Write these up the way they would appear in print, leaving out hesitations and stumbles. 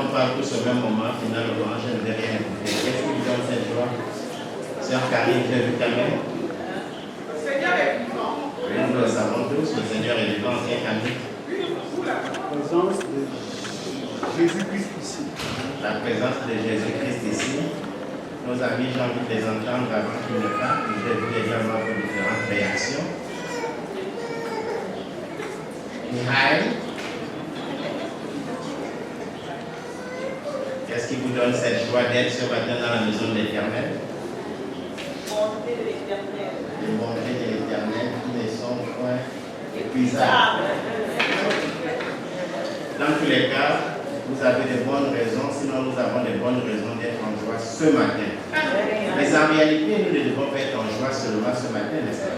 On parle tous au même moment, finalement, je ne vais rien écouter. Qu'est-ce qui vous donne cette joie? Sœur Karine, j'ai vu ta main. Le Seigneur est vivant. Oui, nous le savons tous, le Seigneur est vivant, c'est Camille. La présence de Jésus-Christ ici. La présence de Jésus-Christ ici. Nos amis, j'ai envie de les entendre avant qu'ils ne partent. J'ai vu déjà voir vos différentes réactions. Mihail, qu'est-ce qui vous donne cette joie d'être ce matin dans la maison de l'Éternel? Bonté de l'Éternel. Une bonté de l'Éternel qui ne sont point épuisables. Dans tous les cas, vous avez de bonnes raisons, sinon nous avons de bonnes raisons d'être en joie ce matin. Mais en réalité, nous ne devons pas être en joie seulement ce matin, n'est-ce pas?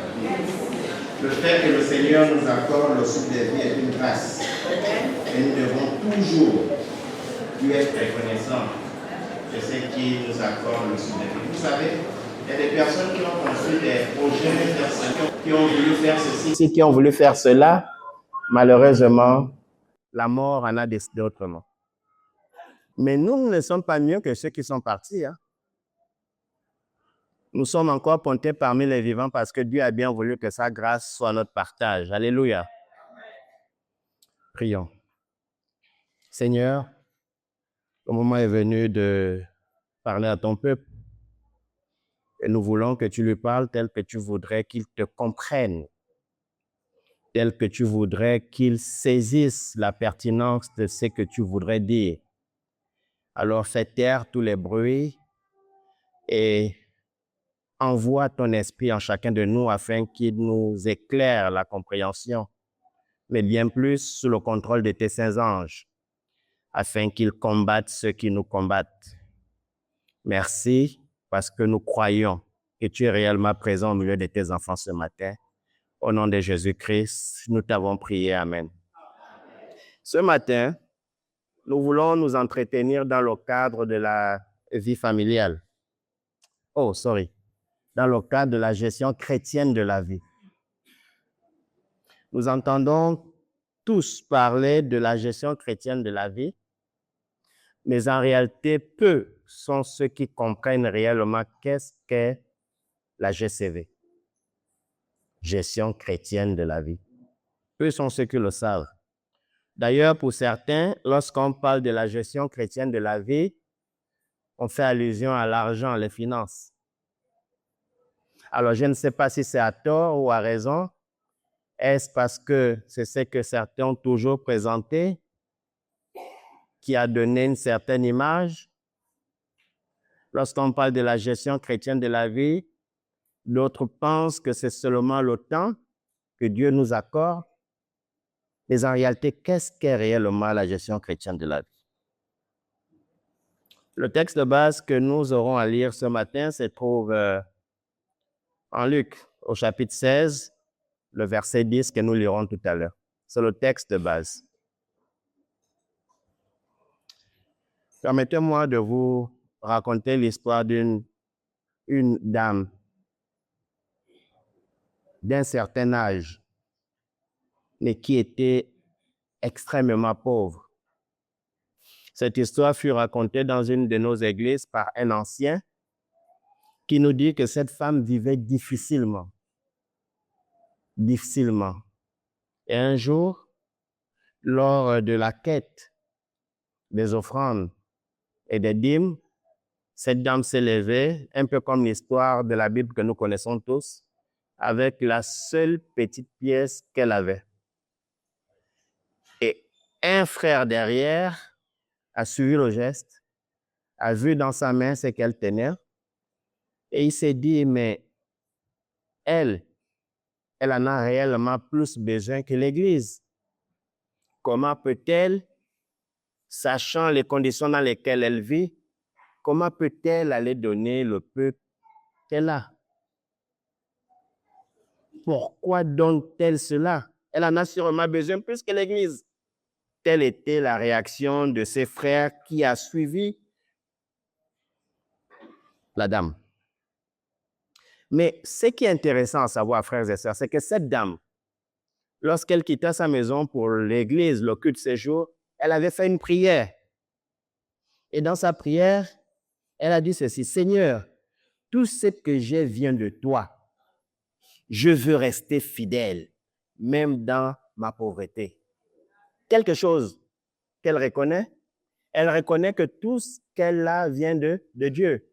Le fait que le Seigneur nous accorde le souffle de vie est une grâce. Et nous devons toujours lui être reconnaissants de ce qui nous accorde le souffle de vie. Vous savez, il y a des personnes qui ont construit des projets, qui ont voulu faire ceci, qui ont voulu faire cela. Malheureusement, la mort en a décidé autrement. Mais nous ne sommes pas mieux que ceux qui sont partis. Hein? Nous sommes encore pointés parmi les vivants parce que Dieu a bien voulu que sa grâce soit notre partage. Alléluia. Prions. Seigneur, le moment est venu de parler à ton peuple. Et nous voulons que tu lui parles tel que tu voudrais qu'il te comprenne, tel que tu voudrais qu'il saisisse la pertinence de ce que tu voudrais dire. Alors fais taire tous les bruits et envoie ton esprit en chacun de nous afin qu'il nous éclaire la compréhension, mais bien plus sous le contrôle de tes saints anges, afin qu'ils combattent ceux qui nous combattent. Merci parce que nous croyons que tu es réellement présent au milieu de tes enfants ce matin. Au nom de Jésus-Christ, nous t'avons prié. Amen. Ce matin, nous voulons nous entretenir dans le cadre de la vie familiale. Dans le cadre de la gestion chrétienne de la vie. Nous entendons tous parler de la gestion chrétienne de la vie, mais en réalité, peu sont ceux qui comprennent réellement qu'est-ce qu'est la GCV, gestion chrétienne de la vie. Peu sont ceux qui le savent. D'ailleurs, pour certains, lorsqu'on parle de la gestion chrétienne de la vie, on fait allusion à l'argent, les finances. Alors, je ne sais pas si c'est à tort ou à raison. Est-ce parce que c'est ce que certains ont toujours présenté qui a donné une certaine image? Lorsqu'on parle de la gestion chrétienne de la vie, d'autres pensent que c'est seulement le temps que Dieu nous accorde. Mais en réalité, qu'est-ce qu'est réellement la gestion chrétienne de la vie? Le texte de base que nous aurons à lire ce matin se trouve en Luc, au chapitre 16, le verset 10 que nous lirons tout à l'heure. C'est le texte de base. Permettez-moi de vous raconter l'histoire d'une dame d'un certain âge, mais qui était extrêmement pauvre. Cette histoire fut racontée dans une de nos églises par un ancien qui nous dit que cette femme vivait difficilement. Et un jour, lors de la quête des offrandes et des dîmes, cette dame s'est levée, un peu comme l'histoire de la Bible que nous connaissons tous, avec la seule petite pièce qu'elle avait. Et un frère derrière a suivi le geste, a vu dans sa main ce qu'elle tenait, et il s'est dit, mais elle en a réellement plus besoin que l'Église. Comment peut-elle, sachant les conditions dans lesquelles elle vit, comment peut-elle aller donner le peu qu'elle a? Pourquoi donne-t-elle cela? Elle en a sûrement besoin plus que l'Église. Telle était la réaction de ses frères qui a suivi la dame. Mais ce qui est intéressant à savoir, frères et sœurs, c'est que cette dame, lorsqu'elle quitta sa maison pour l'église, le culte de séjour, elle avait fait une prière. Et dans sa prière, elle a dit ceci, « Seigneur, tout ce que j'ai vient de toi. Je veux rester fidèle, même dans ma pauvreté. » Quelque chose qu'elle reconnaît, elle reconnaît que tout ce qu'elle a vient de Dieu.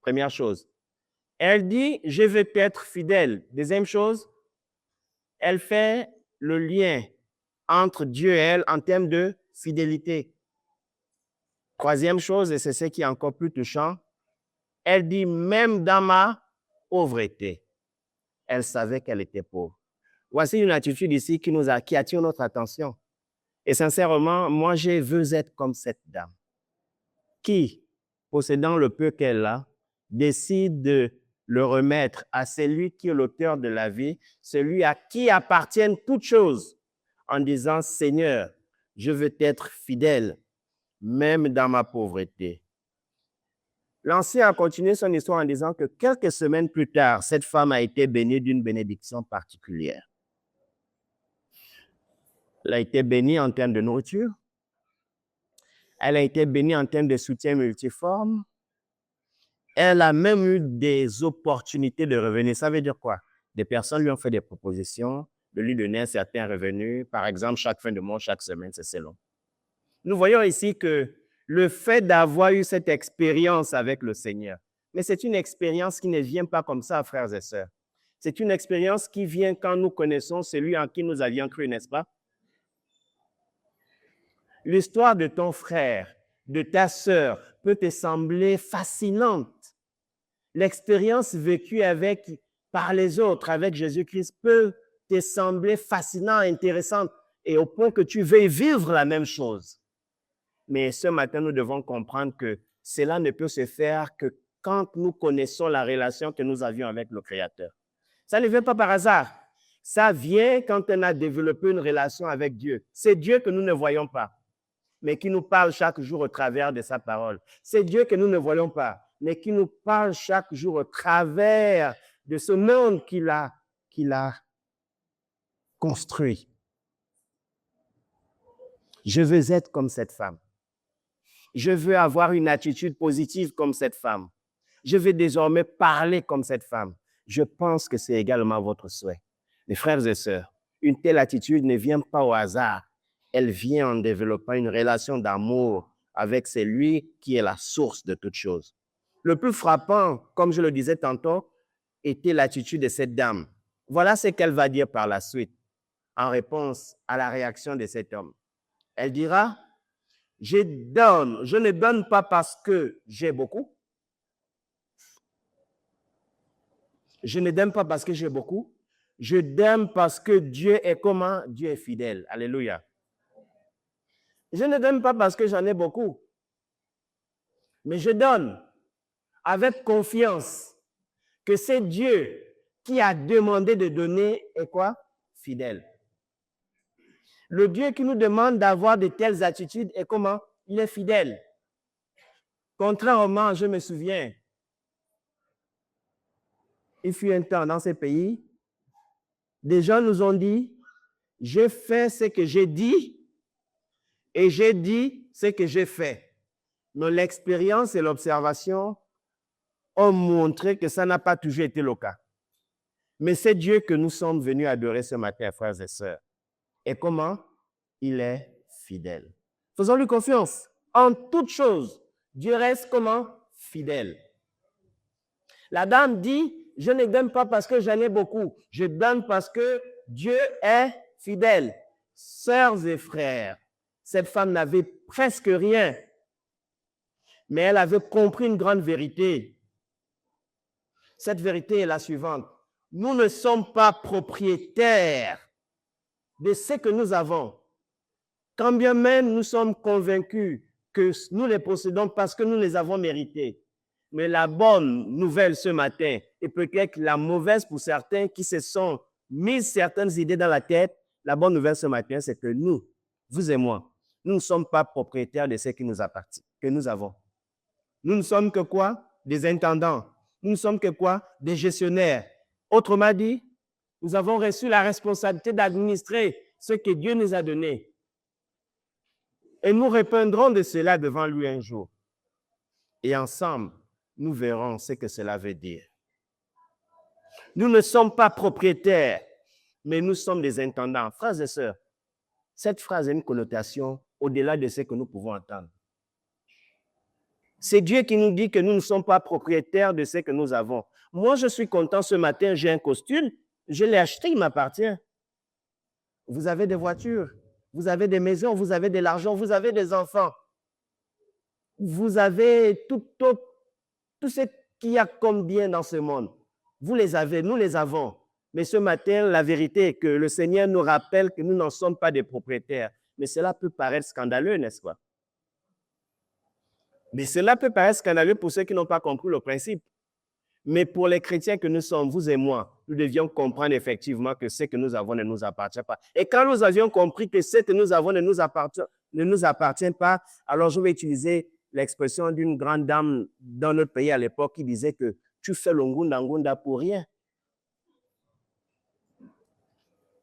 Première chose. Elle dit, je veux être fidèle. Deuxième chose, elle fait le lien entre Dieu et elle en termes de fidélité. Troisième chose, et c'est ce qui est encore plus touchant, elle dit, même dans ma pauvreté, elle savait qu'elle était pauvre. Voici une attitude ici qui attire notre attention. Et sincèrement, moi, je veux être comme cette dame qui, possédant le peu qu'elle a, décide de le remettre à celui qui est l'auteur de la vie, celui à qui appartiennent toutes choses, en disant, Seigneur, je veux être fidèle, même dans ma pauvreté. L'ancien a continué son histoire en disant que quelques semaines plus tard, cette femme a été bénie d'une bénédiction particulière. Elle a été bénie en termes de nourriture. Elle a été bénie en termes de soutien multiforme. Elle a même eu des opportunités de revenus. Ça veut dire quoi? Des personnes lui ont fait des propositions de lui donner un certain revenu, par exemple, chaque fin de mois, chaque semaine, c'est selon. Nous voyons ici que le fait d'avoir eu cette expérience avec le Seigneur, mais c'est une expérience qui ne vient pas comme ça, frères et sœurs. C'est une expérience qui vient quand nous connaissons celui en qui nous avions cru, n'est-ce pas? L'histoire de ton frère, de ta sœur, peut te sembler fascinante. L'expérience vécue par les autres, avec Jésus-Christ, peut te sembler fascinante, intéressante, et au point que tu veuilles vivre la même chose. Mais ce matin, nous devons comprendre que cela ne peut se faire que quand nous connaissons la relation que nous avions avec le Créateur. Ça ne vient pas par hasard. Ça vient quand on a développé une relation avec Dieu. C'est Dieu que nous ne voyons pas, mais qui nous parle chaque jour au travers de sa parole. C'est Dieu que nous ne voyons pas, mais qui nous parle chaque jour au travers de ce monde qu'il a construit. Je veux être comme cette femme. Je veux avoir une attitude positive comme cette femme. Je veux désormais parler comme cette femme. Je pense que c'est également votre souhait. Mes frères et sœurs, une telle attitude ne vient pas au hasard. Elle vient en développant une relation d'amour avec celui qui est la source de toutes choses. Le plus frappant, comme je le disais tantôt, était l'attitude de cette dame. Voilà ce qu'elle va dire par la suite, en réponse à la réaction de cet homme. Elle dira, je ne donne pas parce que j'ai beaucoup. Je ne donne pas parce que j'ai beaucoup. Je donne parce que Dieu est comment? Dieu est fidèle. Alléluia. Je ne donne pas parce que j'en ai beaucoup. Mais je donne avec confiance que c'est Dieu qui a demandé de donner est quoi? Fidèle. Le Dieu qui nous demande d'avoir de telles attitudes est comment? Il est fidèle. Contrairement, je me souviens, il fut un temps dans ces pays, des gens nous ont dit, je fais ce que j'ai dit et j'ai dit ce que j'ai fait. Mais l'expérience et l'observation ont montré que ça n'a pas toujours été le cas. Mais c'est Dieu que nous sommes venus adorer ce matin, frères et sœurs. Et comment? Il est fidèle. Faisons-lui confiance. En toutes choses, Dieu reste comment? Fidèle. La dame dit, je ne donne pas parce que j'en ai beaucoup. Je donne parce que Dieu est fidèle. Sœurs et frères, cette femme n'avait presque rien, mais elle avait compris une grande vérité. Cette vérité est la suivante. Nous ne sommes pas propriétaires de ce que nous avons. Quand bien même nous sommes convaincus que nous les possédons parce que nous les avons mérités. Mais la bonne nouvelle ce matin, et peut-être la mauvaise pour certains qui se sont mis certaines idées dans la tête, la bonne nouvelle ce matin, c'est que nous, vous et moi, nous ne sommes pas propriétaires de ce qui nous appartient, que nous avons. Nous ne sommes que quoi? Des intendants. Nous ne sommes que quoi? Des gestionnaires. Autrement dit, nous avons reçu la responsabilité d'administrer ce que Dieu nous a donné. Et nous répondrons de cela devant lui un jour. Et ensemble, nous verrons ce que cela veut dire. Nous ne sommes pas propriétaires, mais nous sommes des intendants. Frères et sœurs, cette phrase a une connotation au-delà de ce que nous pouvons entendre. C'est Dieu qui nous dit que nous ne sommes pas propriétaires de ce que nous avons. Moi, je suis content ce matin, j'ai un costume, je l'ai acheté, il m'appartient. Vous avez des voitures, vous avez des maisons, vous avez de l'argent, vous avez des enfants. Vous avez tout ce qu'il y a comme bien dans ce monde. Vous les avez, nous les avons. Mais ce matin, la vérité est que le Seigneur nous rappelle que nous n'en sommes pas des propriétaires. Mais cela peut paraître scandaleux, n'est-ce pas? Mais cela peut paraître scandaleux pour ceux qui n'ont pas compris le principe. Mais pour les chrétiens que nous sommes, vous et moi, nous devions comprendre effectivement que ce que nous avons ne nous appartient pas. Et quand nous avions compris que ce que nous avons ne nous appartient pas, alors je vais utiliser l'expression d'une grande dame dans notre pays à l'époque qui disait que tu fais le ngunda pour rien.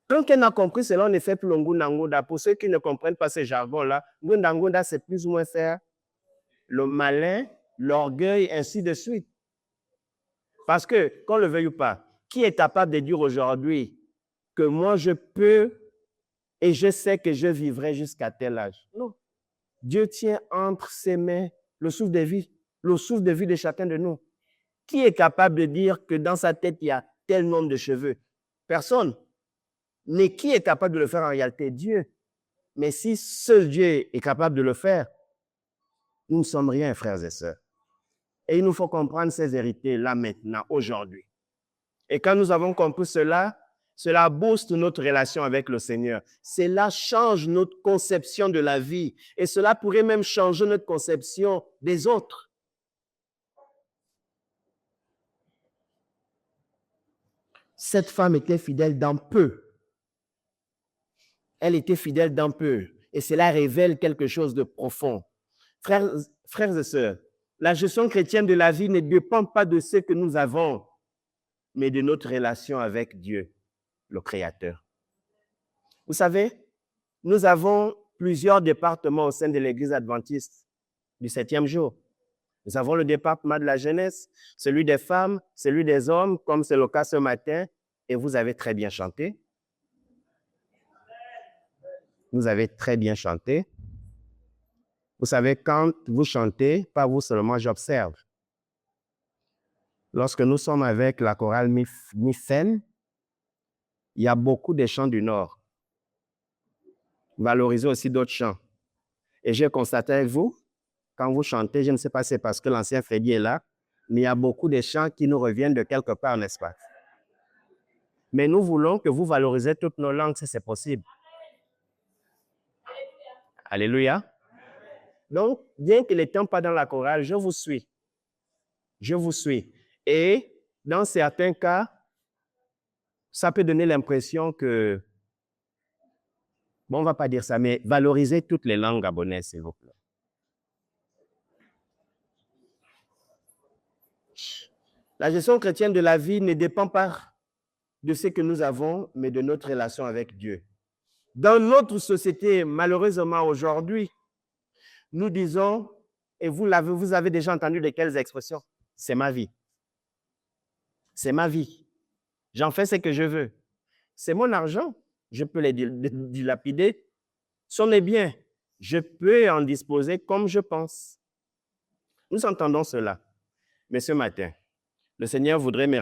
Quand elle a compris cela, on ne fait plus le ngunda. Pour ceux qui ne comprennent pas ce jargon-là, ngunda, c'est plus ou moins faire le malin, l'orgueil, ainsi de suite. Parce que, qu'on le veuille ou pas, qui est capable de dire aujourd'hui que moi je peux et je sais que je vivrai jusqu'à tel âge? Non. Dieu tient entre ses mains le souffle de vie de chacun de nous. Qui est capable de dire que dans sa tête, il y a tel nombre de cheveux? Personne. Mais qui est capable de le faire en réalité? Dieu. Mais si seul Dieu est capable de le faire, nous ne sommes rien, frères et sœurs. Et il nous faut comprendre ces vérités là maintenant, aujourd'hui. Et quand nous avons compris cela, cela booste notre relation avec le Seigneur. Cela change notre conception de la vie. Et cela pourrait même changer notre conception des autres. Cette femme était fidèle dans peu. Elle était fidèle dans peu. Et cela révèle quelque chose de profond. Frères et sœurs, la gestion chrétienne de la vie ne dépend pas de ce que nous avons, mais de notre relation avec Dieu, le Créateur. Vous savez, nous avons plusieurs départements au sein de l'Église adventiste du 7e jour. Nous avons le département de la jeunesse, celui des femmes, celui des hommes, comme c'est le cas ce matin, et vous avez très bien chanté. Vous avez très bien chanté. Vous savez, quand vous chantez, pas vous seulement, j'observe. Lorsque nous sommes avec la chorale Mifem, il y a beaucoup de chants du Nord. Valorisez aussi d'autres chants. Et j'ai constaté avec vous, quand vous chantez, je ne sais pas si c'est parce que l'ancien Freddy est là, mais il y a beaucoup de chants qui nous reviennent de quelque part, n'est-ce pas? Mais nous voulons que vous valorisez toutes nos langues si c'est possible. Alléluia. Donc, bien que n'étant pas dans la chorale, je vous suis. Je vous suis. Et dans certains cas, ça peut donner l'impression que, bon, on ne va pas dire ça, mais valorisez toutes les langues gabonaises, s'il vous plaît. La gestion chrétienne de la vie ne dépend pas de ce que nous avons, mais de notre relation avec Dieu. Dans notre société, malheureusement aujourd'hui, nous disons, et vous avez déjà entendu de quelles expressions? C'est ma vie. C'est ma vie. J'en fais ce que je veux. C'est mon argent. Je peux les dilapider. Ce sont mes biens. Je peux en disposer comme je pense. Nous entendons cela. Mais ce matin, le Seigneur voudrait nous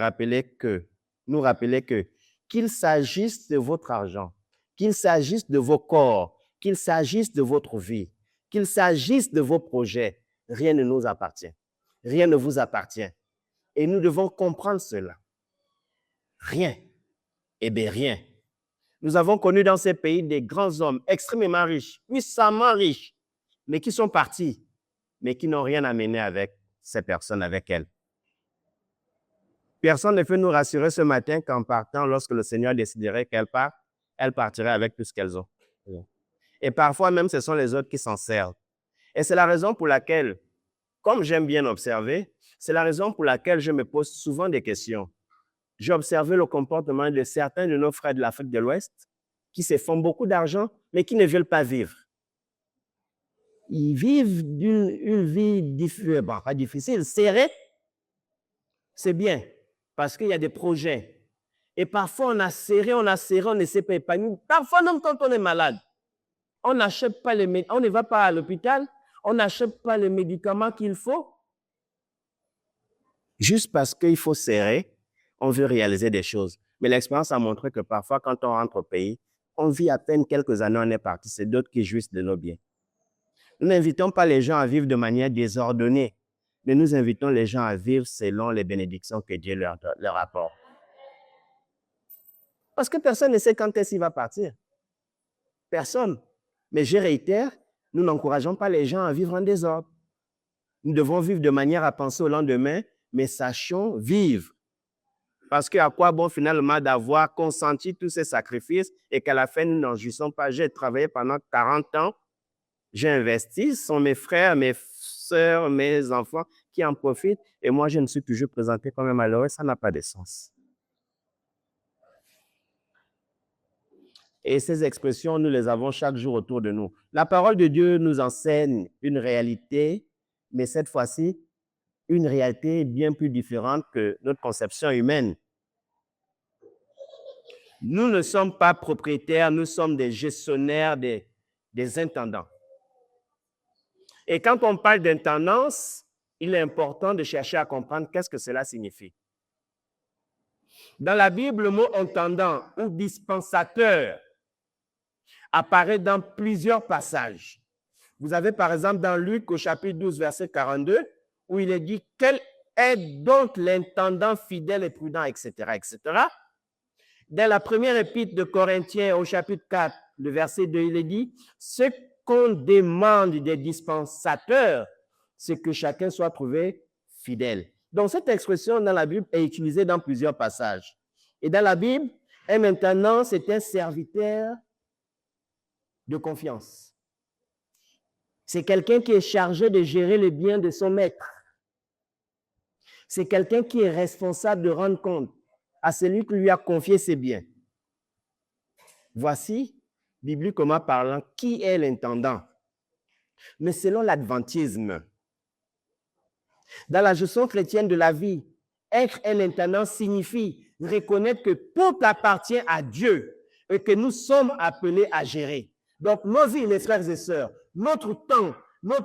rappeler que qu'il s'agisse de votre argent, qu'il s'agisse de vos corps, qu'il s'agisse de votre vie, qu'il s'agisse de vos projets, rien ne nous appartient. Rien ne vous appartient. Et nous devons comprendre cela. Rien. Eh bien, rien. Nous avons connu dans ces pays des grands hommes extrêmement riches, puissamment riches, mais qui sont partis, mais qui n'ont rien amené avec ces personnes, avec elles. Personne ne peut nous rassurer ce matin qu'en partant, lorsque le Seigneur déciderait qu'elle part, elle partirait avec tout ce qu'elles ont. Et parfois même, ce sont les autres qui s'en servent. Et c'est la raison pour laquelle, comme j'aime bien observer, c'est la raison pour laquelle je me pose souvent des questions. J'ai observé le comportement de certains de nos frères de l'Afrique de l'Ouest qui se font beaucoup d'argent, mais qui ne veulent pas vivre. ils vivent une vie pas difficile, serrée. C'est bien, parce qu'il y a des projets. Et parfois, on a serré, on ne s'est pas épanoui. Parfois, même quand on est malade, on n'achète pas on ne va pas à l'hôpital, on n'achète pas les médicaments qu'il faut. Juste parce qu'il faut serrer, on veut réaliser des choses. Mais l'expérience a montré que parfois, quand on rentre au pays, on vit à peine quelques années, on est parti. C'est d'autres qui jouissent de nos biens. Nous n'invitons pas les gens à vivre de manière désordonnée, mais nous invitons les gens à vivre selon les bénédictions que Dieu leur apporte. Parce que personne ne sait quand est-ce qu'il va partir. Personne. Mais je réitère, nous n'encourageons pas les gens à vivre en désordre. Nous devons vivre de manière à penser au lendemain, mais sachons vivre. Parce qu'à quoi bon finalement d'avoir consenti tous ces sacrifices et qu'à la fin, nous n'en jouissons pas. J'ai travaillé pendant 40 ans, j'ai investi, ce sont mes frères, mes sœurs, mes enfants qui en profitent et moi, je me suis toujours présenté comme un malheureux, ça n'a pas de sens. Et ces expressions, nous les avons chaque jour autour de nous. La parole de Dieu nous enseigne une réalité, mais cette fois-ci, une réalité bien plus différente que notre conception humaine. Nous ne sommes pas propriétaires, nous sommes des gestionnaires, des intendants. Et quand on parle d'intendance, il est important de chercher à comprendre qu'est-ce que cela signifie. Dans la Bible, le mot intendant ou dispensateur apparaît dans plusieurs passages. Vous avez par exemple dans Luc au chapitre 12, verset 42, où il est dit « Quel est donc l'intendant fidèle et prudent, etc. etc. » Dans la première épître de Corinthiens au chapitre 4, le verset 2, il est dit « Ce qu'on demande des dispensateurs, c'est que chacun soit trouvé fidèle. » Donc cette expression dans la Bible est utilisée dans plusieurs passages. Et dans la Bible, un intendant, c'est un serviteur de confiance. C'est quelqu'un qui est chargé de gérer les biens de son maître. C'est quelqu'un qui est responsable de rendre compte à celui qui lui a confié ses biens. Voici, bibliquement parlant, qui est l'intendant. Mais selon l'adventisme, dans la gestion chrétienne de la vie, être un intendant signifie reconnaître que tout appartient à Dieu et que nous sommes appelés à gérer. Donc, nos vies, les frères et sœurs, notre temps, nos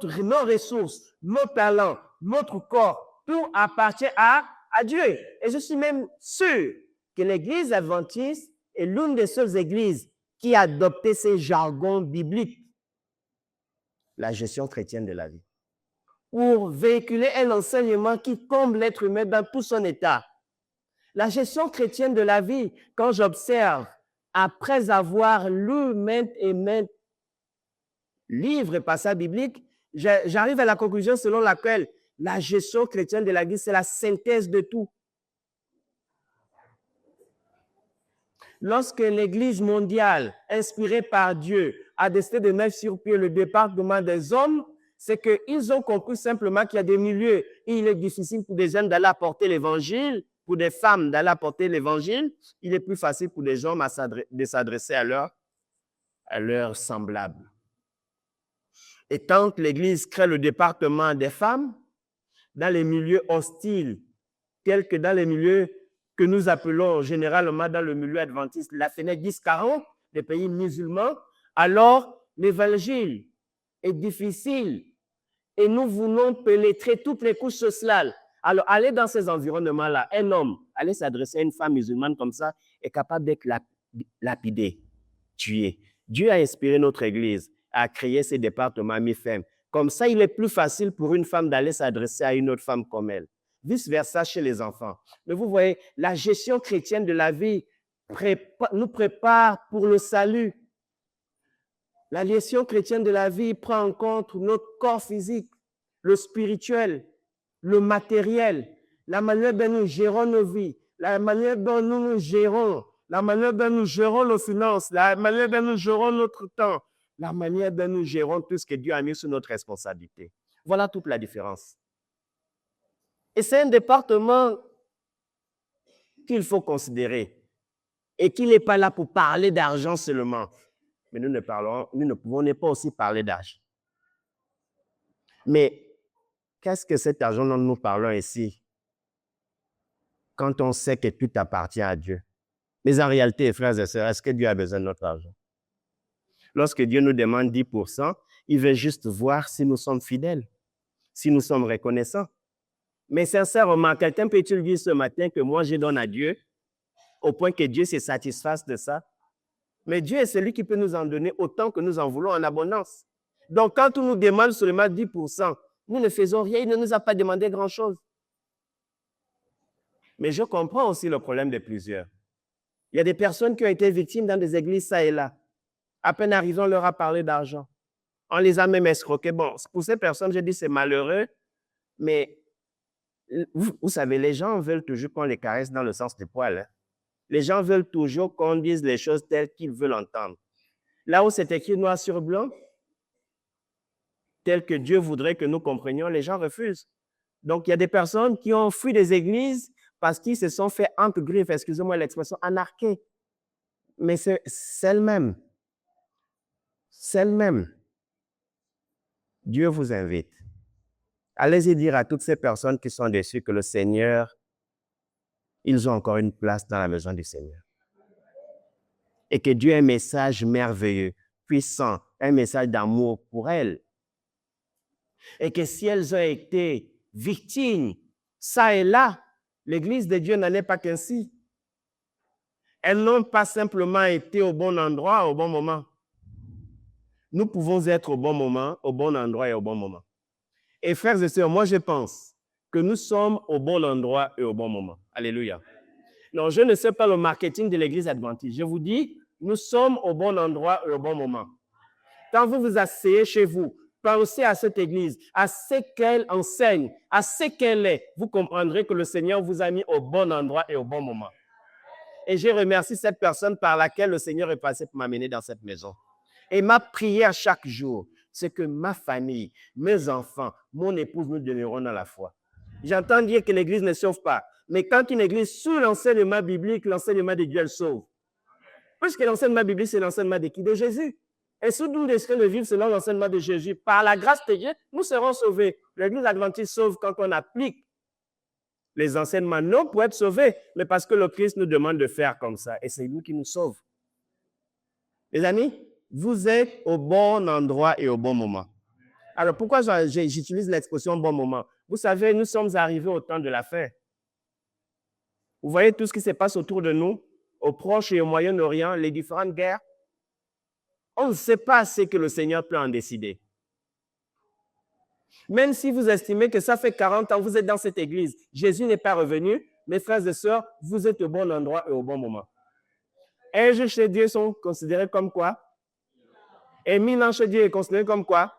ressources, nos talents, notre corps, tout appartient à Dieu. Et je suis même sûr que l'Église adventiste est l'une des seules églises qui a adopté ces jargons bibliques, la gestion chrétienne de la vie, pour véhiculer un enseignement qui comble l'être humain dans tout son état. La gestion chrétienne de la vie, quand j'observe, après avoir lu maintes et maintes livres et passages bibliques, j'arrive à la conclusion selon laquelle la gestion chrétienne de la vie, c'est la synthèse de tout. Lorsque l'Église mondiale, inspirée par Dieu, a décidé de mettre sur pied le département des hommes, c'est qu'ils ont compris simplement qu'il y a des milieux où il est difficile pour des hommes d'aller apporter l'Évangile, pour des femmes d'aller apporter l'Évangile. Il est plus facile pour des hommes de s'adresser à leurs semblables. Et tant que l'Église crée le département des femmes, dans les milieux hostiles, tels que dans les milieux que nous appelons généralement dans le milieu adventiste la fenêtre 10-40, des pays musulmans, alors l'évangile est difficile et nous voulons pénétrer toutes les couches sociales. Alors, aller dans ces environnements-là, un homme, aller s'adresser à une femme musulmane comme ça, est capable d'être lapidé, tué. Dieu a inspiré notre Église à créer ces départements mi-femmes. Comme ça, il est plus facile pour une femme d'aller s'adresser à une autre femme comme elle. Vice-versa chez les enfants. Mais vous voyez, la gestion chrétienne de la vie nous prépare pour le salut. La gestion chrétienne de la vie prend en compte notre corps physique, le spirituel, le matériel, la manière dont nous gérons nos vies, la manière dont nous gérons, la manière dont nous gérons nos finances, la manière dont nous gérons notre temps, la manière dont nous gérons tout ce que Dieu a mis sous notre responsabilité. Voilà toute la différence. Et c'est un département qu'il faut considérer et qu'il n'est pas là pour parler d'argent seulement. Mais nous ne pouvons pas aussi parler d'argent. Mais qu'est-ce que cet argent dont nous parlons ici quand on sait que tout appartient à Dieu? Mais en réalité, frères et sœurs, est-ce que Dieu a besoin de notre argent? Lorsque Dieu nous demande 10%, il veut juste voir si nous sommes fidèles, si nous sommes reconnaissants. Mais sincèrement, quelqu'un peut-il dire ce matin que moi, je donne à Dieu au point que Dieu se satisfasse de ça? Mais Dieu est celui qui peut nous en donner autant que nous en voulons en abondance. Donc, quand on nous demande seulement 10%, nous ne faisons rien, il ne nous a pas demandé grand-chose. Mais je comprends aussi le problème de plusieurs. Il y a des personnes qui ont été victimes dans des églises, ça et là. À peine arrivés, on leur a parlé d'argent. On les a même escroqués. Bon, pour ces personnes, je dis c'est malheureux, mais vous savez, les gens veulent toujours qu'on les caresse dans le sens du poil. Hein. Les gens veulent toujours qu'on dise les choses telles qu'ils veulent entendre. Là où c'est écrit noir sur blanc, tel que Dieu voudrait que nous comprenions, les gens refusent. Donc, il y a des personnes qui ont fui des églises parce qu'ils se sont fait entre griffes, excusez-moi l'expression, anarqués. Mais c'est celle-même. Celle-même. Dieu vous invite. Allez-y dire à toutes ces personnes qui sont déçues que le Seigneur, ils ont encore une place dans la maison du Seigneur. Et que Dieu a un message merveilleux, puissant, un message d'amour pour elles. Et que si elles ont été victimes, ça et là, l'Église de Dieu n'en est pas qu'ainsi. Elles n'ont pas simplement été au bon endroit, au bon moment. Nous pouvons être au bon moment, au bon endroit et au bon moment. Et frères et sœurs, moi je pense que nous sommes au bon endroit et au bon moment. Alléluia. Non, je ne sais pas le marketing de l'Église adventiste. Je vous dis, nous sommes au bon endroit et au bon moment. Quand vous vous asseyez chez vous, pensez à cette Église, à ce qu'elle enseigne, à ce qu'elle est. Vous comprendrez que le Seigneur vous a mis au bon endroit et au bon moment. Et je remercie cette personne par laquelle le Seigneur est passé pour m'amener dans cette maison. Et ma prière chaque jour, c'est que ma famille, mes enfants, mon épouse nous demeureront dans la foi. J'entends dire que l'Église ne sauve pas. Mais quand une Église, sous l'enseignement biblique, l'enseignement de Dieu, elle sauve. Puisque l'enseignement biblique, c'est l'enseignement de qui? De Jésus. Et si nous décidons de vivre selon l'enseignement de Jésus, par la grâce de Dieu, nous serons sauvés. L'Église adventiste sauve quand on applique les enseignements, non pour être sauvés, mais parce que le Christ nous demande de faire comme ça. Et c'est lui qui nous sauve. Les amis, vous êtes au bon endroit et au bon moment. Alors, pourquoi j'utilise l'expression bon moment? Vous savez, nous sommes arrivés au temps de la fin. Vous voyez tout ce qui se passe autour de nous, au Proche et au Moyen-Orient, les différentes guerres. On ne sait pas ce que le Seigneur peut en décider. Même si vous estimez que ça fait 40 ans, vous êtes dans cette église, Jésus n'est pas revenu, mes frères et sœurs, vous êtes au bon endroit et au bon moment. Anges chez Dieu sont considérés comme quoi? Et 1000 ans chez Dieu est considéré comme quoi?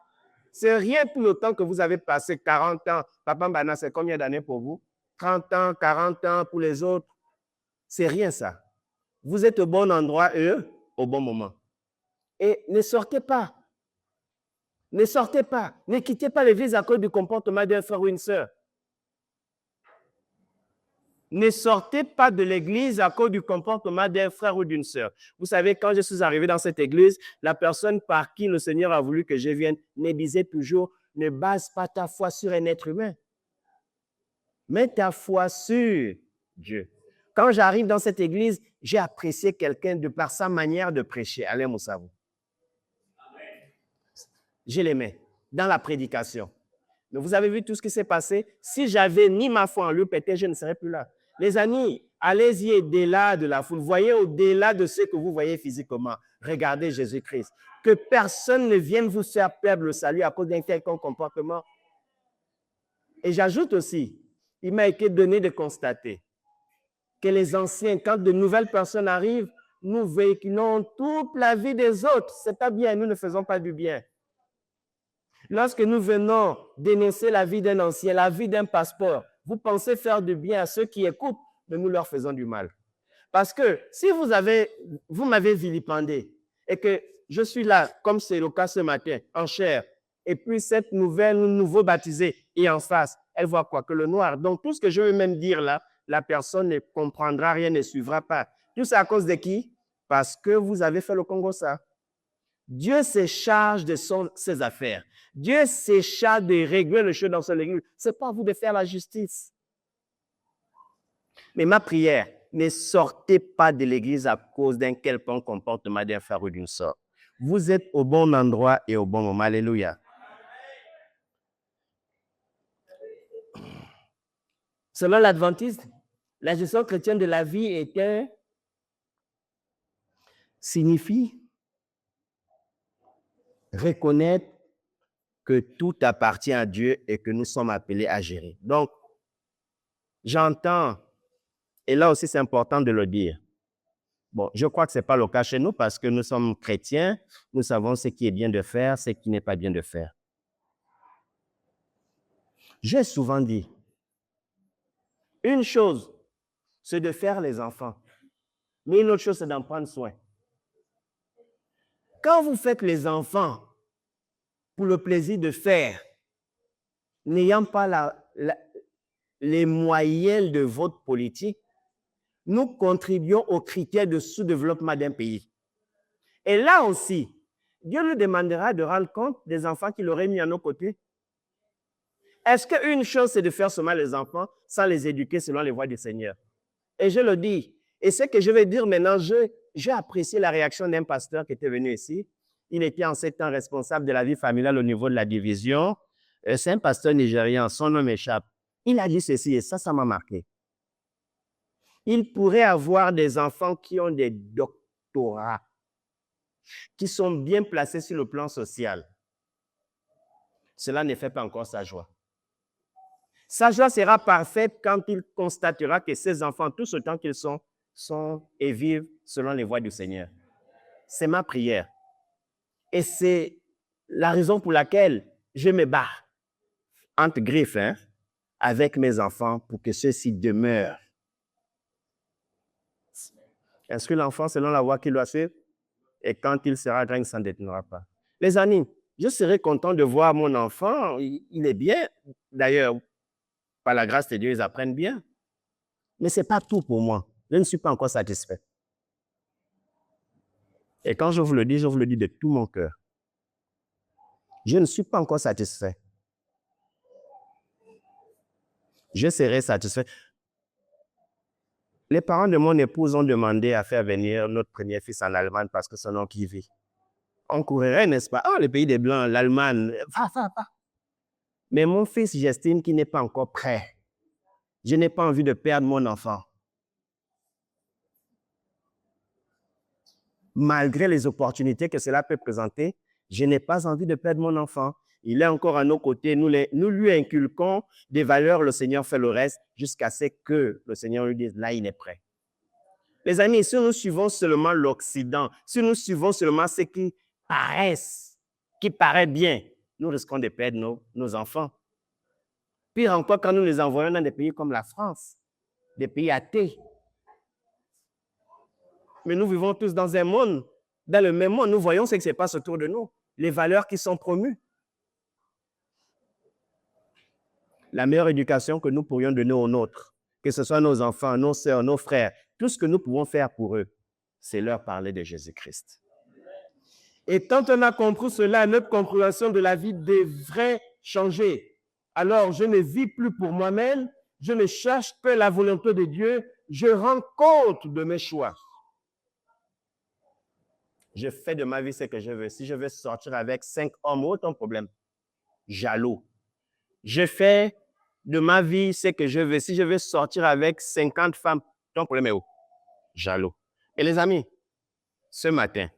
C'est rien pour le temps que vous avez passé 40 ans. Papa Mbana, c'est combien d'années pour vous? 30 ans, 40 ans pour les autres. C'est rien ça. Vous êtes au bon endroit et au bon moment. Et ne sortez pas. Ne sortez pas. Ne quittez pas l'église à cause du comportement d'un frère ou une sœur. Ne sortez pas de l'église à cause du comportement d'un frère ou d'une sœur. Vous savez, quand je suis arrivé dans cette église, la personne par qui le Seigneur a voulu que je vienne me disait toujours, ne base pas ta foi sur un être humain. Mets ta foi sur Dieu. Quand j'arrive dans cette église, j'ai apprécié quelqu'un de par sa manière de prêcher. Alain Moussavou. Je l'aimais dans la prédication. Mais vous avez vu tout ce qui s'est passé? Si j'avais ni ma foi en lui, peut-être je ne serais plus là. Les amis, allez-y au-delà de la foule. Voyez au-delà de ce que vous voyez physiquement. Regardez Jésus-Christ. Que personne ne vienne vous faire perdre le salut à cause d'un quelconque comportement. Et j'ajoute aussi, il m'a été donné de constater que les anciens, quand de nouvelles personnes arrivent, nous véhiculons toute la vie des autres. Ce n'est pas bien, nous ne faisons pas du bien. Lorsque nous venons dénoncer la vie d'un ancien, la vie d'un passeport, vous pensez faire du bien à ceux qui écoutent, mais nous leur faisons du mal. Parce que si vous m'avez vilipendé et que je suis là, comme c'est le cas ce matin, en chair, et puis cette nouveau baptisé est en face, elle voit quoi? Que le noir. Donc tout ce que je veux même dire là, la personne ne comprendra rien, ne suivra pas. Tout ça à cause de qui? Parce que vous avez fait le Congo ça. Dieu se charge de ses affaires. Dieu se charge de régler les choses dans son église. Ce n'est pas à vous de faire la justice. Mais ma prière, ne sortez pas de l'église à cause d'un quelconque comportement d'un frère ou d'une sœur. Vous êtes au bon endroit et au bon moment. Alléluia. Selon l'Adventiste, la gestion chrétienne de la vie signifie reconnaître que tout appartient à Dieu et que nous sommes appelés à gérer. Donc, j'entends, et là aussi c'est important de le dire. Bon, je crois que ce n'est pas le cas chez nous parce que nous sommes chrétiens, nous savons ce qui est bien de faire, ce qui n'est pas bien de faire. J'ai souvent dit, une chose, c'est de faire les enfants, mais une autre chose, c'est d'en prendre soin. Quand vous faites les enfants pour le plaisir de faire, n'ayant pas les moyens de votre politique, nous contribuons aux critères de sous-développement d'un pays. Et là aussi, Dieu nous demandera de rendre compte des enfants qu'il aurait mis à nos côtés. Est-ce qu'une chose, c'est de faire seulement les enfants sans les éduquer selon les voies du Seigneur? Et je le dis. Et ce que je vais dire maintenant, j'ai apprécié la réaction d'un pasteur qui était venu ici. Il était en ce temps responsable de la vie familiale au niveau de la division. C'est un pasteur nigérien, son nom m'échappe. Il a dit ceci et ça m'a marqué. Il pourrait avoir des enfants qui ont des doctorats, qui sont bien placés sur le plan social. Cela ne fait pas encore sa joie. Sa joie sera parfaite quand il constatera que ses enfants, tout ce temps qu'ils sont et vivent selon les voies du Seigneur. C'est ma prière. Et c'est la raison pour laquelle je me bats entre griffes avec mes enfants pour que ceux-ci demeurent. Est-ce que l'enfant, selon la voie qu'il doit suivre, et quand il sera grand, il ne s'en détournera pas? Les amis, je serais content de voir mon enfant, il est bien. D'ailleurs, par la grâce de Dieu, ils apprennent bien. Mais ce n'est pas tout pour moi. Je ne suis pas encore satisfait. Et quand je vous le dis de tout mon cœur. Je ne suis pas encore satisfait. Je serai satisfait. Les parents de mon épouse ont demandé à faire venir notre premier fils en Allemagne parce que c'est un homme qui vit. On courrait, n'est-ce pas? Oh, le pays des Blancs, l'Allemagne, va. Mais mon fils, j'estime qu'il n'est pas encore prêt. Je n'ai pas envie de perdre mon enfant. Malgré les opportunités que cela peut présenter, je n'ai pas envie de perdre mon enfant. Il est encore à nos côtés. Nous lui inculquons des valeurs, le Seigneur fait le reste jusqu'à ce que le Seigneur lui dise, là, il est prêt. Les amis, si nous suivons seulement l'Occident, si nous suivons seulement ce qui paraît bien, nous risquons de perdre nos enfants. Pire encore, quand nous les envoyons dans des pays comme la France, des pays athées. Mais nous vivons tous dans le même monde. Nous voyons ce qui se passe autour de nous, les valeurs qui sont promues. La meilleure éducation que nous pourrions donner aux nôtres, que ce soit nos enfants, nos sœurs, nos frères, tout ce que nous pouvons faire pour eux, c'est leur parler de Jésus-Christ. Et quand on a compris cela, notre compréhension de la vie devrait changer. Alors, je ne vis plus pour moi-même, je ne cherche que la volonté de Dieu, je rends compte de mes choix. Je fais de ma vie ce que je veux. Si je veux sortir avec 5 hommes, aucun problème. Jaloux. Je fais de ma vie ce que je veux. Si je veux sortir avec 50 femmes, ton problème est où? Jaloux. Et les amis, ce matin,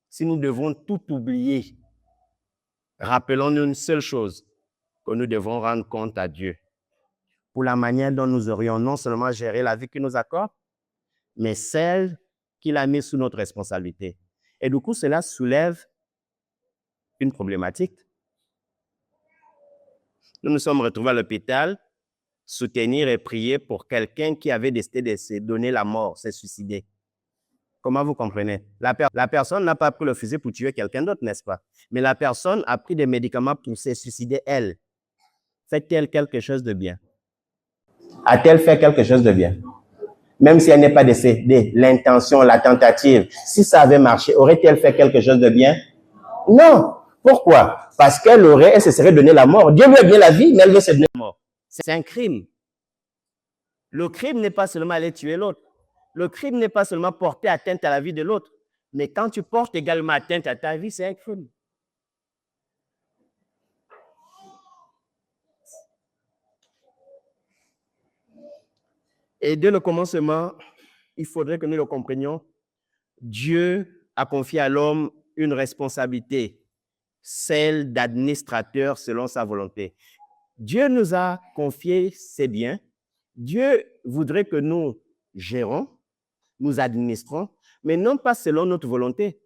si nous devons tout oublier, rappelons-nous une seule chose, que nous devons rendre compte à Dieu pour la manière dont nous aurions non seulement géré la vie qu'il nous accorde, mais celle qu'il a mise sous notre responsabilité. Et du coup, cela soulève une problématique. Nous nous sommes retrouvés à l'hôpital, soutenir et prier pour quelqu'un qui avait décidé de se donner la mort, se suicider. Comment vous comprenez? La personne n'a pas pris le fusil pour tuer quelqu'un d'autre, n'est-ce pas? Mais la personne a pris des médicaments pour se suicider elle. Fait-elle quelque chose de bien? A-t-elle fait quelque chose de bien? Même si elle n'est pas décédée, l'intention, la tentative, si ça avait marché, aurait-elle fait quelque chose de bien? Non. Pourquoi? Parce elle se serait donné la mort. Dieu lui a bien la vie, mais elle veut se donner la mort. C'est un crime. Le crime n'est pas seulement aller tuer l'autre. Le crime n'est pas seulement porter atteinte à la vie de l'autre. Mais quand tu portes également atteinte à ta vie, c'est un crime. Et dès le commencement, il faudrait que nous le comprenions. Dieu a confié à l'homme une responsabilité, celle d'administrateur selon sa volonté. Dieu nous a confié ses biens. Dieu voudrait que nous gérons, nous administrons, mais non pas selon notre volonté,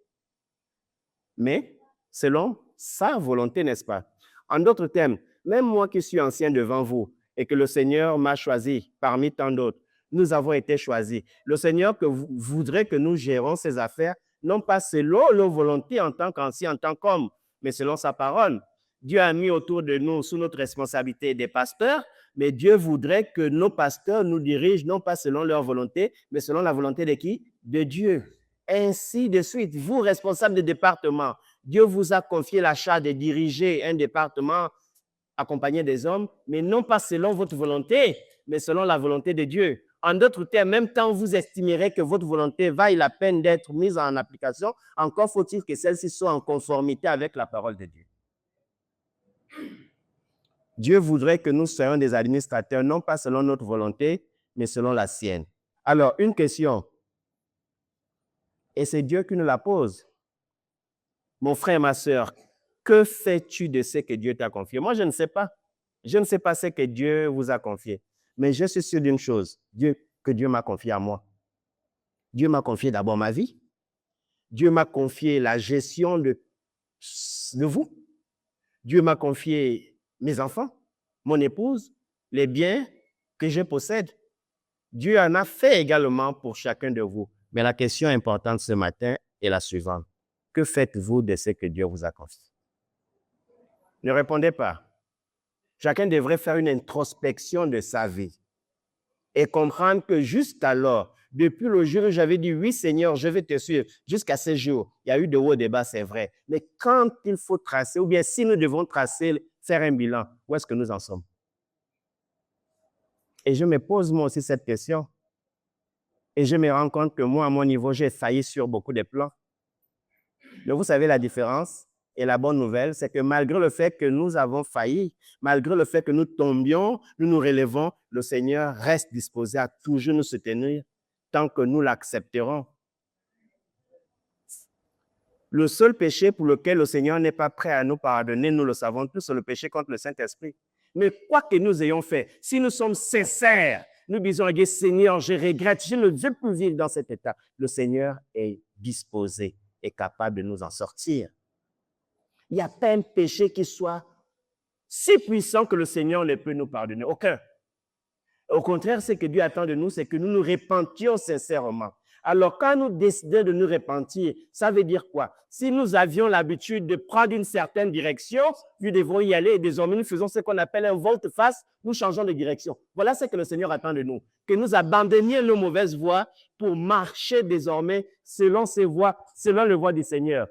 mais selon sa volonté, n'est-ce pas? En d'autres termes, même moi qui suis ancien devant vous et que le Seigneur m'a choisi parmi tant d'autres, nous avons été choisis. Le Seigneur voudrait que nous gérons ses affaires, non pas selon nos volontés en tant qu'anciens, en tant qu'hommes, mais selon sa parole. Dieu a mis autour de nous, sous notre responsabilité, des pasteurs, mais Dieu voudrait que nos pasteurs nous dirigent, non pas selon leur volonté, mais selon la volonté de qui? De Dieu. Ainsi de suite. Vous, responsables de département, Dieu vous a confié la charge de diriger un département accompagné des hommes, mais non pas selon votre volonté, mais selon la volonté de Dieu. En d'autres termes, même quand vous estimerez que votre volonté vaille la peine d'être mise en application, encore faut-il que celle-ci soit en conformité avec la parole de Dieu. Dieu voudrait que nous soyons des administrateurs, non pas selon notre volonté, mais selon la sienne. Alors, une question, et c'est Dieu qui nous la pose. Mon frère, ma soeur, que fais-tu de ce que Dieu t'a confié? Moi, je ne sais pas. Je ne sais pas ce que Dieu vous a confié. Mais je suis sûr d'une chose, que Dieu m'a confié à moi. Dieu m'a confié d'abord ma vie. Dieu m'a confié la gestion de vous. Dieu m'a confié mes enfants, mon épouse, les biens que je possède. Dieu en a fait également pour chacun de vous. Mais la question importante ce matin est la suivante. Que faites-vous de ce que Dieu vous a confié? Ne répondez pas. Chacun devrait faire une introspection de sa vie et comprendre que juste alors, depuis le jour où j'avais dit « Oui, Seigneur, je vais te suivre » jusqu'à ce jour, il y a eu de hauts et de bas, c'est vrai. Mais quand il faut tracer, ou bien si nous devons tracer, faire un bilan, où est-ce que nous en sommes? Et je me pose moi aussi cette question. Et je me rends compte que moi, à mon niveau, j'ai failli sur beaucoup de plans. Mais vous savez la différence? Et la bonne nouvelle, c'est que malgré le fait que nous avons failli, malgré le fait que nous tombions, nous nous relevons, le Seigneur reste disposé à toujours nous soutenir tant que nous l'accepterons. Le seul péché pour lequel le Seigneur n'est pas prêt à nous pardonner, nous le savons tous, c'est le péché contre le Saint-Esprit. Mais quoi que nous ayons fait, si nous sommes sincères, nous disons à Dieu, Seigneur, je regrette, je ne veux plus vivre dans cet état. Le Seigneur est disposé, est capable de nous en sortir. Il n'y a pas un péché qui soit si puissant que le Seigneur ne peut nous pardonner. Aucun. Au contraire, ce que Dieu attend de nous, c'est que nous nous repentions sincèrement. Alors, quand nous décidons de nous repentir, ça veut dire quoi? Si nous avions l'habitude de prendre une certaine direction, nous devons y aller et désormais nous faisons ce qu'on appelle un volte-face, nous changeons de direction. Voilà ce que le Seigneur attend de nous, que nous abandonnions nos mauvaises voies pour marcher désormais selon ses voies, selon les voies du Seigneur.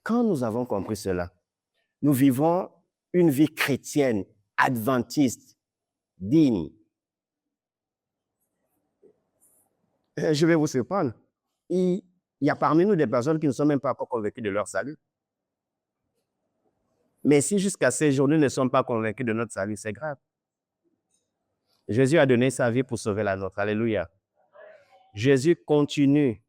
Quand nous avons compris cela, nous vivons une vie chrétienne, adventiste, digne. Je vais vous surprendre. Il y a parmi nous des personnes qui ne sont même pas encore convaincues de leur salut. Mais si jusqu'à ce jour, nous ne sommes pas convaincus de notre salut, c'est grave. Jésus a donné sa vie pour sauver la nôtre. Alléluia. Jésus continue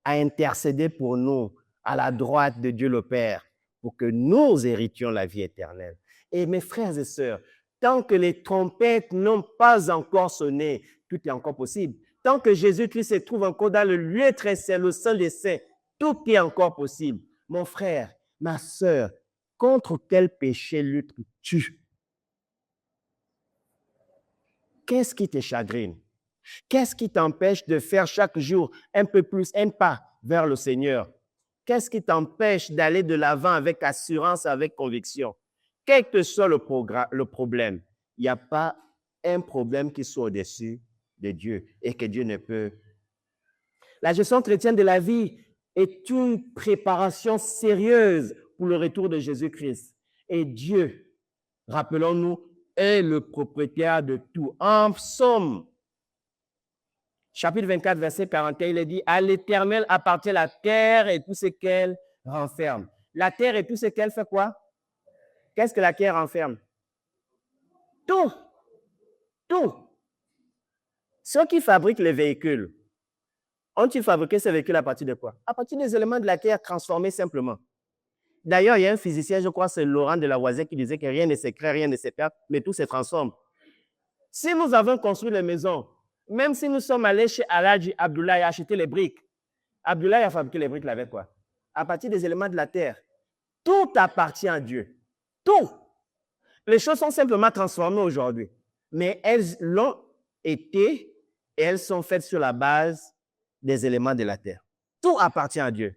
à intercéder pour nous à la droite de Dieu le Père pour que nous héritions la vie éternelle. Et mes frères et sœurs, tant que les trompettes n'ont pas encore sonné, tout est encore possible. Tant que Jésus-Christ se trouve encore dans le lieu très saint, le Saint des Saints, tout est encore possible. Mon frère, ma sœur, contre quel péché luttes-tu? Qu'est-ce qui te chagrine? Qu'est-ce qui t'empêche de faire chaque jour un peu plus, un pas vers le Seigneur? Qu'est-ce qui t'empêche d'aller de l'avant avec assurance, avec conviction? Quel que soit le problème, il n'y a pas un problème qui soit au-dessus de Dieu et que Dieu ne peut La gestion chrétienne de la vie est une préparation sérieuse pour le retour de Jésus-Christ. Et Dieu, rappelons-nous, est le propriétaire de tout. En Psaume, chapitre 24, verset 41, il est dit, « À l'Éternel appartient la terre et tout ce qu'elle renferme. » La terre et tout ce qu'elle fait quoi? Qu'est-ce que la terre renferme? Tout. Tout. Ceux qui fabriquent les véhicules, ont-ils fabriqué ces véhicules à partir de quoi? À partir des éléments de la terre transformés simplement. D'ailleurs, il y a un physicien, je crois, c'est Laurent de Lavoisier, qui disait que rien ne se crée, rien ne se perd, mais tout se transforme. Si nous avons construit les maisons, même si nous sommes allés chez Aladji Abdoulaye acheter les briques, Abdoulaye a fabriqué les briques avec quoi? À partir des éléments de la terre. Tout appartient à Dieu. Tout. Les choses sont simplement transformées aujourd'hui, mais elles l'ont été et elles sont faites sur la base des éléments de la terre. Tout appartient à Dieu.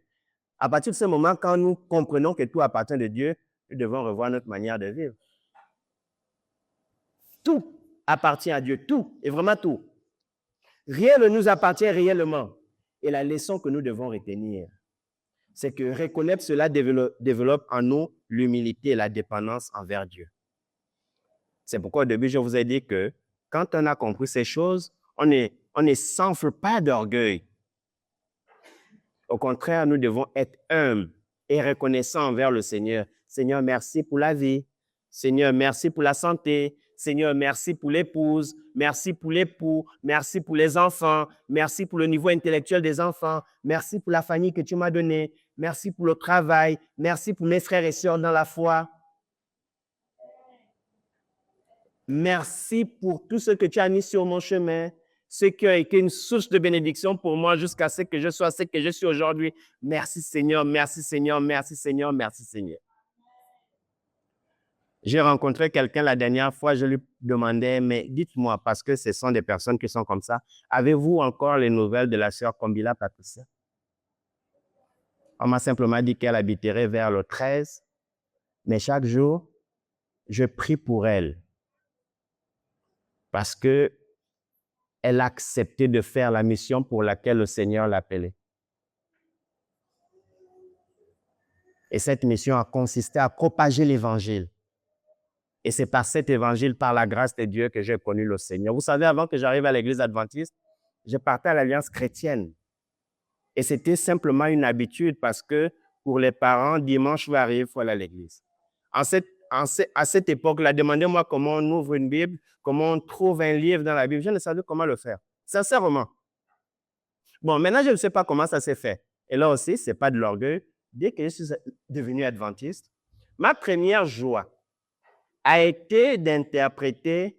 À partir de ce moment, quand nous comprenons que tout appartient de Dieu, nous devons revoir notre manière de vivre. Tout appartient à Dieu, tout, et vraiment tout. Rien ne nous appartient réellement. Et la leçon que nous devons retenir, c'est que reconnaître cela développe en nous l'humilité et la dépendance envers Dieu. C'est pourquoi au début, je vous ai dit que quand on a compris ces choses, on ne s'enfle pas d'orgueil. Au contraire, nous devons être humbles et reconnaissants envers le Seigneur. Seigneur, merci pour la vie. Seigneur, merci pour la santé. Seigneur, merci pour l'épouse. Merci pour l'époux. Merci pour les enfants. Merci pour le niveau intellectuel des enfants. Merci pour la famille que tu m'as donnée. Merci pour le travail. Merci pour mes frères et sœurs dans la foi. Merci pour tout ce que tu as mis sur mon chemin, ce qui a été une source de bénédiction pour moi jusqu'à ce que je sois ce que je suis aujourd'hui. Merci Seigneur, merci Seigneur, merci Seigneur, merci Seigneur. J'ai rencontré quelqu'un la dernière fois, je lui demandais, mais dites-moi, parce que ce sont des personnes qui sont comme ça, avez-vous encore les nouvelles de la sœur Kombila Patricia? On m'a simplement dit qu'elle habiterait vers le 13, mais chaque jour, je prie pour elle. Parce qu'elle a accepté de faire la mission pour laquelle le Seigneur l'a appelée. Et cette mission a consisté à propager l'Évangile. Et c'est par cet Évangile, par la grâce de Dieu, que j'ai connu le Seigneur. Vous savez, avant que j'arrive à l'Église adventiste, je partais à l'Alliance chrétienne. Et c'était simplement une habitude parce que pour les parents, dimanche va arriver, il faut aller à l'Église. À cette époque-là, demandez-moi comment on ouvre une Bible, comment on trouve un livre dans la Bible. Je ne savais comment le faire, sincèrement. Bon, maintenant, je ne sais pas comment ça s'est fait. Et là aussi, ce n'est pas de l'orgueil. Dès que je suis devenu adventiste, ma première joie a été d'interpréter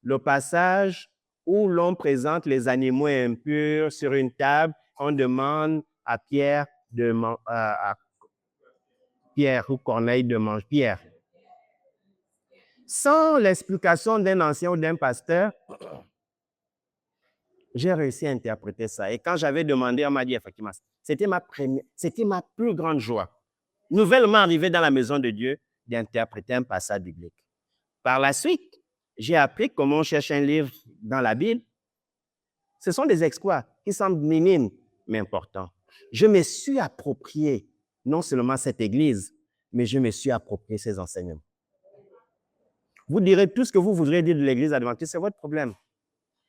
le passage où l'on présente les animaux impurs sur une table. On demande à Pierre ou Corneille de manger. Pierre. Sans l'explication d'un ancien ou d'un pasteur, j'ai réussi à interpréter ça. Et quand j'avais demandé, on m'a dit effectivement, c'était ma plus grande joie. Nouvellement arrivé dans la maison de Dieu, d'interpréter un passage biblique. Par la suite, j'ai appris comment on cherche un livre dans la Bible. Ce sont des exploits qui semblent minimes, mais importants. Je me suis approprié non seulement cette église, mais je me suis approprié ses enseignements. Vous direz tout ce que vous voudrez dire de l'église adventiste, c'est votre problème.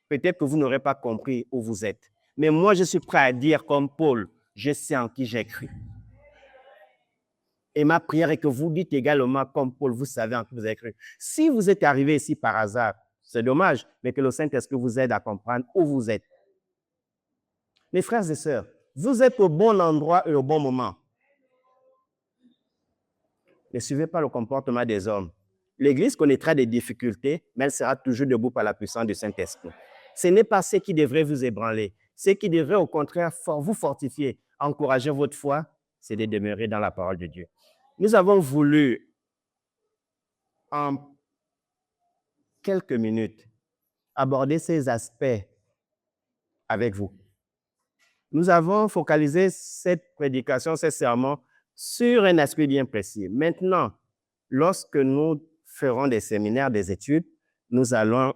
Peut-être que vous n'aurez pas compris où vous êtes. Mais moi, je suis prêt à dire comme Paul, je sais en qui j'ai cru. Et ma prière est que vous dites également comme Paul, vous savez en qui vous avez cru. Si vous êtes arrivé ici par hasard, c'est dommage, mais que le Saint-Esprit vous aide à comprendre où vous êtes. Mes frères et sœurs, vous êtes au bon endroit et au bon moment. Ne suivez pas le comportement des hommes. L'Église connaîtra des difficultés, mais elle sera toujours debout par la puissance du Saint-Esprit. Ce n'est pas ce qui devrait vous ébranler. Ce qui devrait au contraire vous fortifier, encourager votre foi, c'est de demeurer dans la parole de Dieu. Nous avons voulu, en quelques minutes, aborder ces aspects avec vous. Nous avons focalisé cette prédication, ces sermons, sur un aspect bien précis. Maintenant, lorsque nous ferons des séminaires, des études, nous allons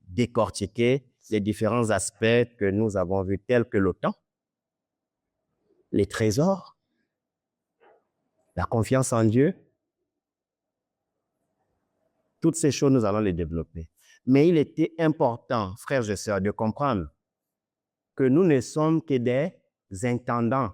décortiquer les différents aspects que nous avons vus, tels que le temps, les trésors, la confiance en Dieu. Toutes ces choses, nous allons les développer. Mais il était important, frères et sœurs, de comprendre que nous ne sommes que des intendants.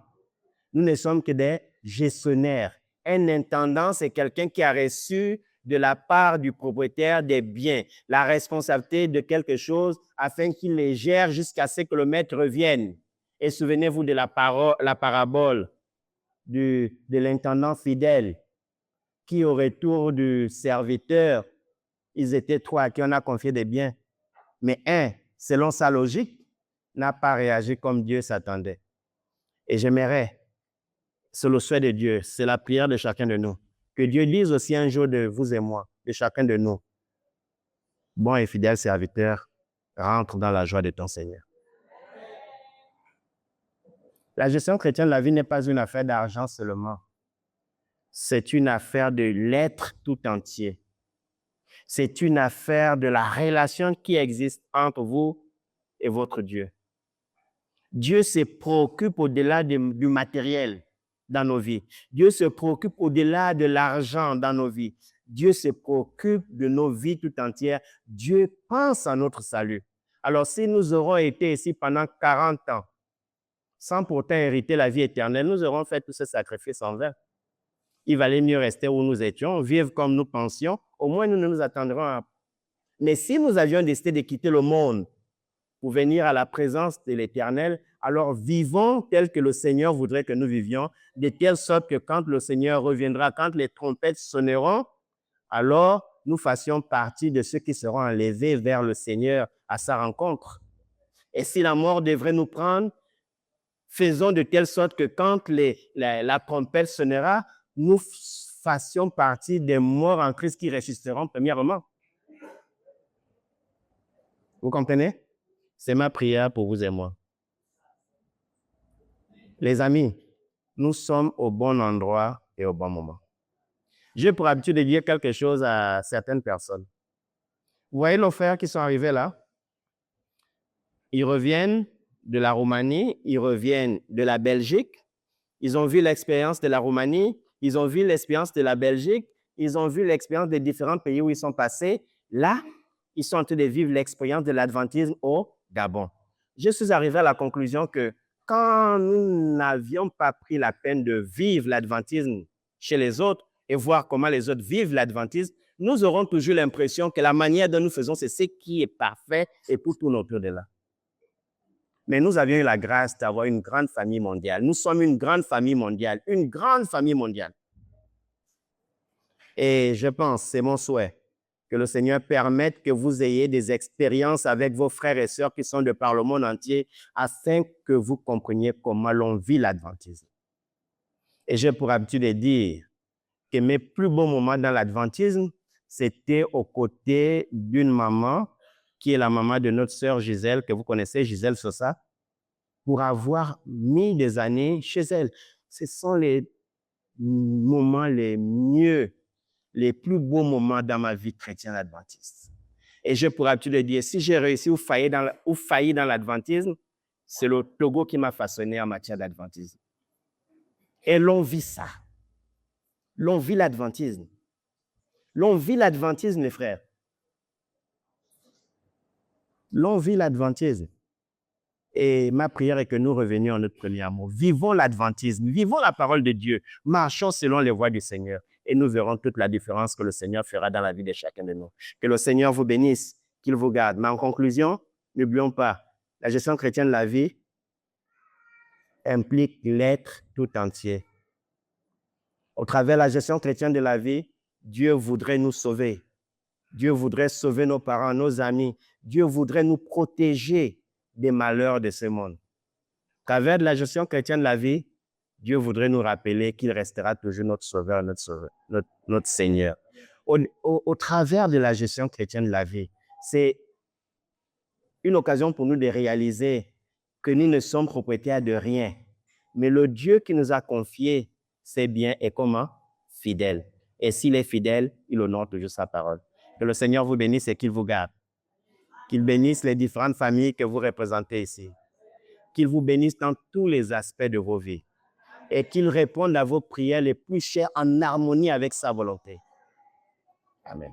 Nous ne sommes que des gestionnaires. Un intendant, c'est quelqu'un qui a reçu de la part du propriétaire des biens la responsabilité de quelque chose afin qu'il les gère jusqu'à ce que le maître revienne. Et souvenez-vous de la parabole de l'intendant fidèle qui, au retour du serviteur, ils étaient trois à qui on a confié des biens. Mais un, selon sa logique, n'a pas réagi comme Dieu s'attendait. Et j'aimerais, c'est le souhait de Dieu, c'est la prière de chacun de nous, que Dieu dise aussi un jour de vous et moi, de chacun de nous, bon et fidèle serviteur, rentre dans la joie de ton Seigneur. La gestion chrétienne de la vie n'est pas une affaire d'argent seulement. C'est une affaire de l'être tout entier. C'est une affaire de la relation qui existe entre vous et votre Dieu. Dieu se préoccupe au-delà du matériel dans nos vies. Dieu se préoccupe au-delà de l'argent dans nos vies. Dieu se préoccupe de nos vies tout entières. Dieu pense à notre salut. Alors, si nous aurons été ici pendant 40 ans, sans pourtant hériter la vie éternelle, nous aurons fait tous ces sacrifices en vain. Il valait mieux rester où nous étions, vivre comme nous pensions. Au moins, nous ne nous attendrons à... Mais si nous avions décidé de quitter le monde pour venir à la présence de l'Éternel, alors vivons tel que le Seigneur voudrait que nous vivions, de telle sorte que quand le Seigneur reviendra, quand les trompettes sonneront, alors nous fassions partie de ceux qui seront enlevés vers le Seigneur à sa rencontre. Et si la mort devrait nous prendre, faisons de telle sorte que quand la trompette sonnera, nous fassions partie des morts en Christ qui ressusciteront premièrement. Vous comprenez? C'est ma prière pour vous et moi. Les amis, nous sommes au bon endroit et au bon moment. J'ai pour habitude de dire quelque chose à certaines personnes. Vous voyez nos frères qui sont arrivés là? Ils reviennent de la Roumanie, ils reviennent de la Belgique. Ils ont vu l'expérience de la Roumanie, ils ont vu l'expérience de la Belgique, ils ont vu l'expérience des différents pays où ils sont passés. Là, ils sont en train de vivre l'expérience de l'adventisme au Gabon. Je suis arrivé à la conclusion que quand nous n'avions pas pris la peine de vivre l'adventisme chez les autres et voir comment les autres vivent l'adventisme, nous aurons toujours l'impression que la manière dont nous faisons, c'est ce qui est parfait et pour tout autour de là. Mais nous avions eu la grâce d'avoir une grande famille mondiale. Nous sommes une grande famille mondiale, une grande famille mondiale. Et je pense, c'est mon souhait, que le Seigneur permette que vous ayez des expériences avec vos frères et sœurs qui sont de par le monde entier, afin que vous compreniez comment l'on vit l'adventisme. Et j'ai pour habitude de dire que mes plus beaux moments dans l'adventisme, c'était aux côtés d'une maman, qui est la maman de notre sœur Gisèle, que vous connaissez, Gisèle Sosa, pour avoir mis des années chez elle. Ce sont les moments les mieux, les plus beaux moments dans ma vie chrétienne adventiste. Et je pourrais habitude de dire, si j'ai réussi ou failli dans l'adventisme, c'est le Togo qui m'a façonné en matière d'adventisme. Et l'on vit ça. L'on vit l'adventisme. L'on vit l'adventisme, les frères. L'on vit l'adventisme. Et ma prière est que nous revenions à notre premier amour. Vivons l'adventisme, vivons la parole de Dieu, marchons selon les voies du Seigneur et nous verrons toute la différence que le Seigneur fera dans la vie de chacun de nous. Que le Seigneur vous bénisse, qu'il vous garde. Mais en conclusion, n'oublions pas, la gestion chrétienne de la vie implique l'être tout entier. Au travers de la gestion chrétienne de la vie, Dieu voudrait nous sauver. Dieu voudrait sauver nos parents, nos amis. Dieu voudrait nous protéger des malheurs de ce monde. Au travers de la gestion chrétienne de la vie, Dieu voudrait nous rappeler qu'il restera toujours notre sauveur, notre Seigneur. Au travers de la gestion chrétienne de la vie, c'est une occasion pour nous de réaliser que nous ne sommes propriétaires de rien. Mais le Dieu qui nous a confié ses biens est comment? Fidèle. Et s'il est fidèle, il honore toujours sa parole. Que le Seigneur vous bénisse et qu'il vous garde. Qu'il bénisse les différentes familles que vous représentez ici. Qu'il vous bénisse dans tous les aspects de vos vies. et qu'il réponde à vos prières les plus chères en harmonie avec sa volonté. Amen.